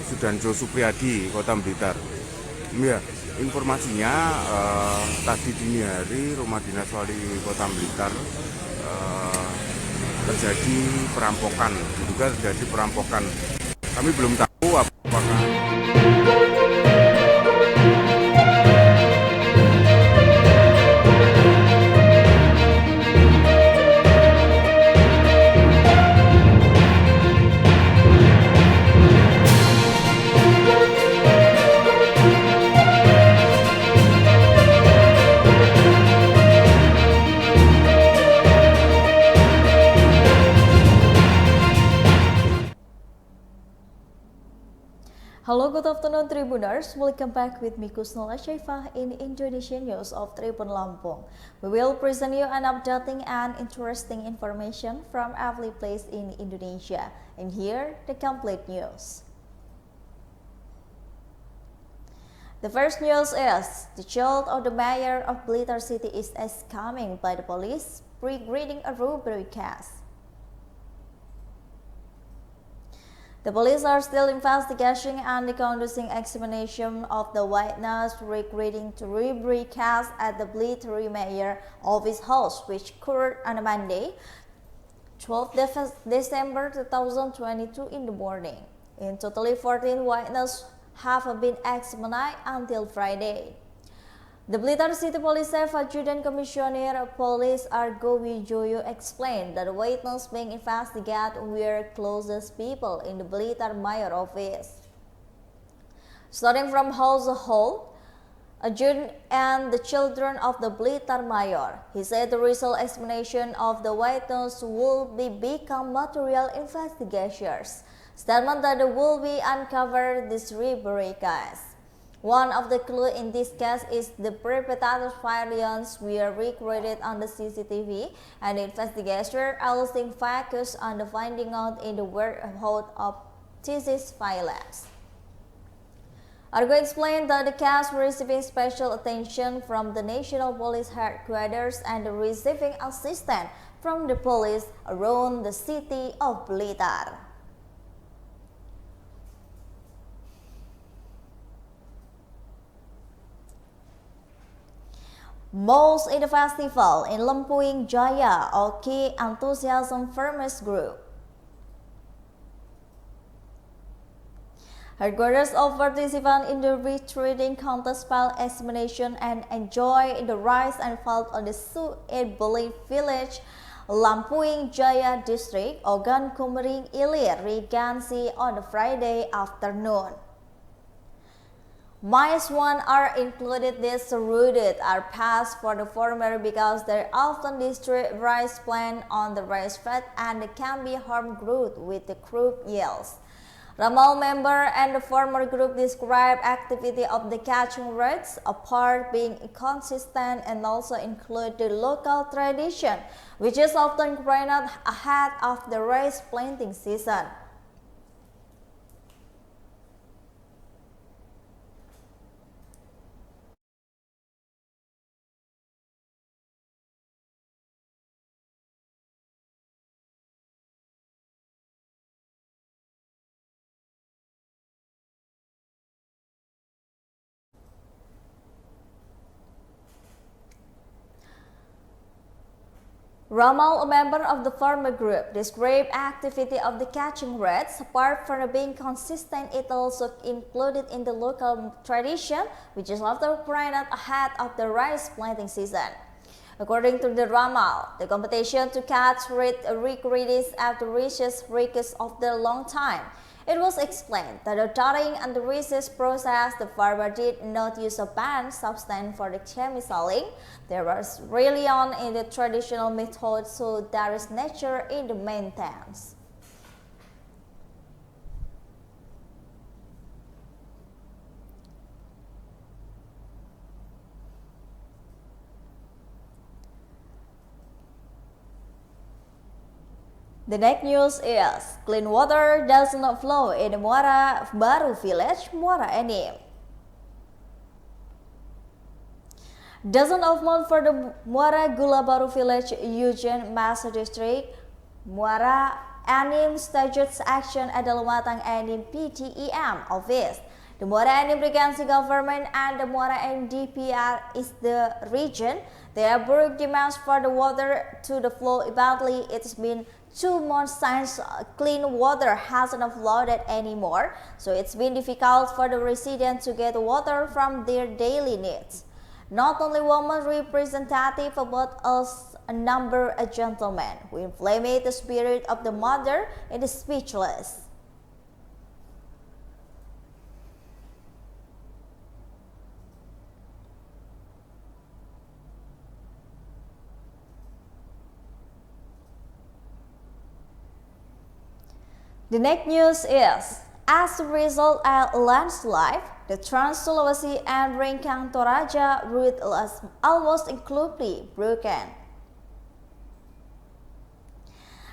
Sudanjo Supriyadi, Kota Blitar. Ya, informasinya tadi dini hari Rumah Dinas Wali Kota Blitar terjadi perampokan, diduga terjadi perampokan. Kami belum tahu apakah Hello, good afternoon Tribuners. Welcome back with me Kusnala Syaifah in Indonesia News of Tribun Lampung. We will present you an updating and interesting information from every place in Indonesia. And here, the complete news. The first news is, the child of the mayor of Blitar City is coming by the police, pre-reading a robbery case. The police are still investigating and conducting examination of the witness regarding to robbery case at the Blitar Mayor Office House, which occurred on Monday, 12 December 2022 in the morning. In total, 14 witnesses have been examined until Friday. The Blitar City Police Chief Adjutant Commissioner of Police Argo Wijoyo explained that the witnesses being investigated were closest people in the Blitar Mayor Office. Starting from household, adjutant and the children of the Blitar Mayor, he said the result examination of the witnesses will become material investigations. Statement that will be uncovered this robbery case. One of the clues in this case is the perpetrator's violence were recorded on the CCTV, and the investigation also focused on the finding out in the whereabouts of this violence. Argo explained that the case receiving special attention from the National Police Headquarters and receiving assistance from the police around the city of Blitar. Most in the festival in Lempuing Jaya, Oki Enthusiasm Farmers Group. Headquarters of participants in the retreating contest file examination and enjoy the rise and fall on the Suedbeli village, Lempuing Jaya district, Ogan Kumering Ilir, Regency on the Friday afternoon. Milestones are included. These routes are passed for the former because they often destroy rice plant on the rice field and can be harmed growth with the crop yields. Ramal member and the former group describe activity of the catching routes apart being inconsistent and also include the local tradition, which is often granted ahead of the rice planting season. Ramal, a member of the former group, described activity of the catching rats. Apart from being consistent, it also included in the local tradition, which is often granted ahead of the rice planting season. According to the Ramal, the competition to catch rat recruits after reaches request of the long time. It was explained that during and the research process, the farmer did not use a banned substance for the chemicaling. There was really on in the traditional method, so there is nature in the maintenance. The next news is, clean water does not flow in the Muara Baru village, Muara Enim. Dozens of months for the Muara Gula Baru village, Eugen Masa district, Muara Enim staged action at the Lumatang Enim PTEM office. The Muara Enim Regency government and the Muara Enim DPR is the region. Their buruk demands for the water to the flow badly. It's been 2 months since clean water hasn't flooded anymore, so it's been difficult for the residents to get water from their daily needs. Not only women representative, but also a number of gentlemen who inflame the spirit of the mother and the speechless. The next news is, as a result of a landslide, the Trans-Sulawesi and Rengkang Toraja route was almost completely broken.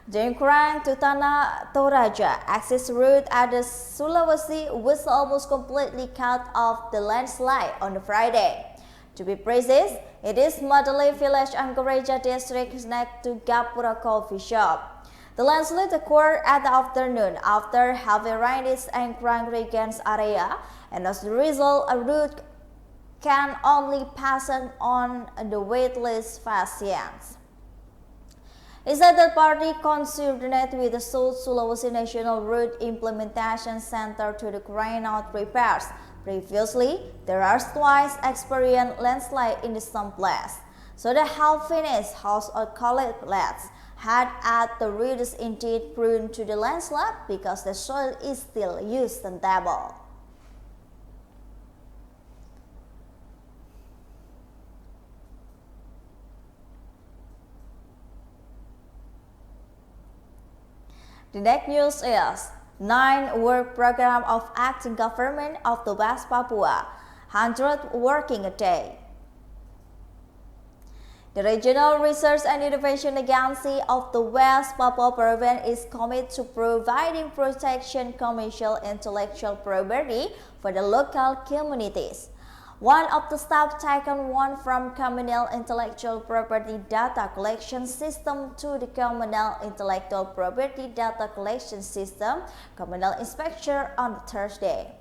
The Rengkang to Tanah Toraja access route at the Sulawesi was almost completely cut off the landslide on Friday. To be precise, it is Madali village and Gereja district next to Gapura coffee shop. The landslide occurred at the afternoon after heavy rains and Rengkang area, and as a result, a route can only pass on the waitlist patients. Instead, the party coordinated with the South Sulawesi National Route Implementation Center to the carrying out repairs. Previously, there are twice experienced landslide in some place, so the half-finished house or college flats had at the route is indeed prone to the landslide because the soil is still used and stable. The next news is 9 work program of acting government of the West Papua, 100 working a day. The Regional Research and Innovation Agency of the West Papua Province is committed to providing protection commercial intellectual property for the local communities. One of the steps taken went from communal intellectual property data collection system to the communal intellectual property data collection system, communal inspection on Thursday.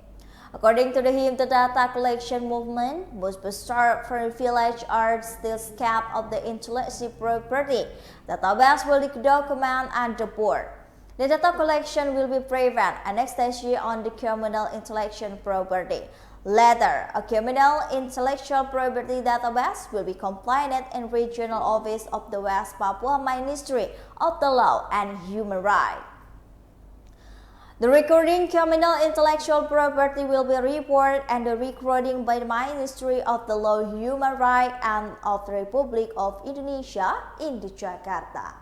According to him, the data collection movement must start from village are still scape of the intellectual property. Database will document and report. The data collection will be prevent anesthesia on the communal intellectual property. Later, a communal intellectual property database will be compiled in Regional Office of the West Papua Ministry of the Law and Human Rights. The recording communal intellectual property will be reported and the recording by the Ministry of the Law, Human Rights and of the Republic of Indonesia in Jakarta.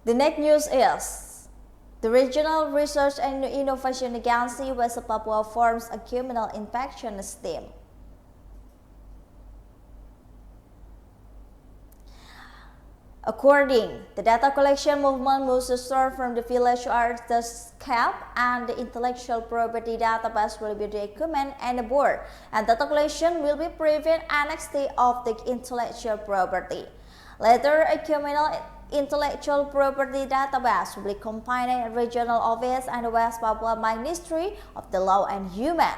The next news is, the Regional Research and Innovation Agency West Papua forms a communal inspection team. According, the data collection movement moves to start from the village art, the scape, and the intellectual property database will be documented and the board, and data collection will be prevent annexity of the intellectual property. Later, a communal intellectual property database will be compiled in Regional Office and the West Papua Ministry of the Law and Human.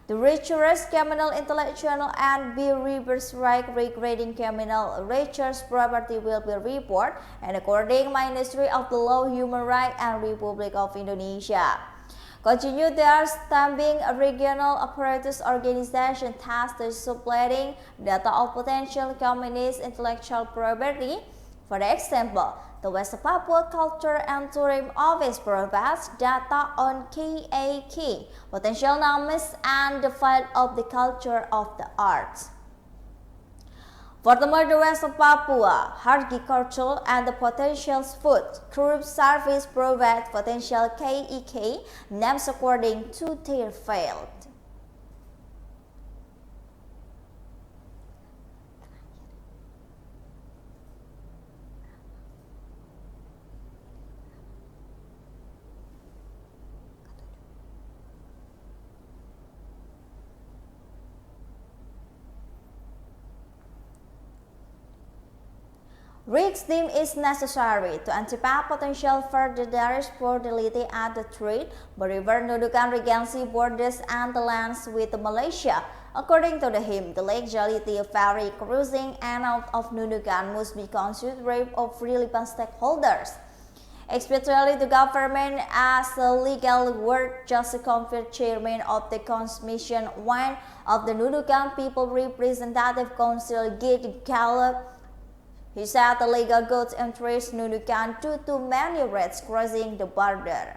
The rigorous communal intellectual and be reverse right regrading communal research property will be reported and according Ministry of the Law, Human Rights and Republic of Indonesia. Continue their stamping a regional apparatus organization tasked with supplying data of potential communities intellectual property. For example, the West Papua Culture and Tourism Office provides data on key potential names and the field of the culture of the arts. Furthermore, the West Papua Horticulture and the Potential Food Group Service provide potential KEK names according to their field. Risk deemed is necessary to anticipate potential further damage portability at the Strait, River Nunukan Regency borders and the lands with Malaysia. According to him, the legality of ferry cruising and out of Nunukan must be considered of relevant stakeholders, especially the government, as a legal work just confirmed chairman of the Commission one of the Nunukan People Representative Council Gid Caleb. He said the legal goods interest Nunukan due to many raids crossing the border.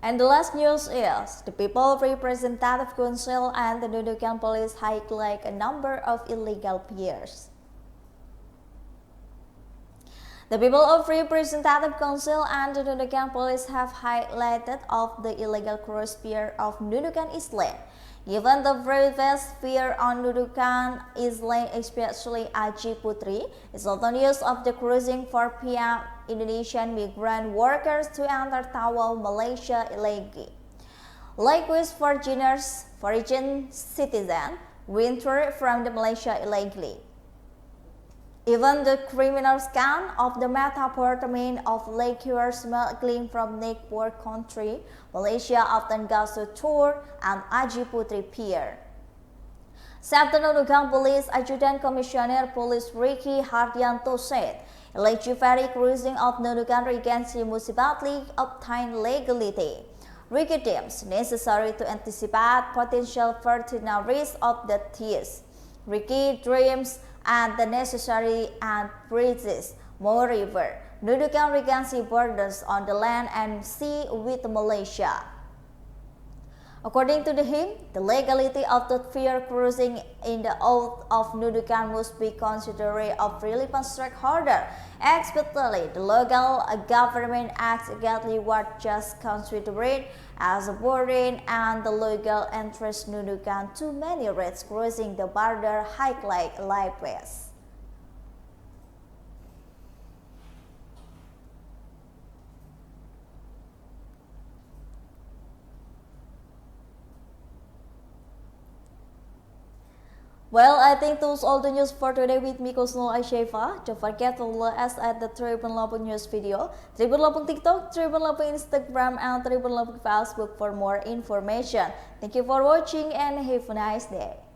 And the last news is, the People Representative Council and the Nunukan Police highlight a number of illegal piers. The People of Representative Council and the Nunukan Police have highlighted of the illegal cruise pier of Nunukan Island. Given the previous fear on Nunukan Island, especially Aji Putri, is often used of the cruising for PM Indonesian migrant workers to enter Tawau, Malaysia illegally. Likewise, foreign citizens winter from the Malaysia illegally. Even the criminal scan of the methamphetamine of liquor smuggling from neighbor country, Malaysia often goes to tour and Aji Putri Pier. Said the Nunukan Police Adjutant Commissioner Police Ricky Hardianto said, illegal ferry cruising of Nunukan Regency must badly obtain legality. Ricky deems necessary to anticipate potential further risk of the thieves. Ricky dreams and the necessary and bridges. Moreover, Nunukan Regency borders on the land and sea with Malaysia. According to him, the legality of the fair cruising in the oath of Nunukan must be considered of relevant stakeholder, especially the local government acts exactly what just considered as a burden and the legal interest Nunukan too many raids crossing the border highlight likewise. Well, I think those all the news for today with me, Kusnul Aisyefa. Don't forget to follow us at the Tribun Lampung News video, Tribun Lampung TikTok, Tribun Lampung Instagram, and Tribun Lampung Facebook for more information. Thank you for watching and have a nice day.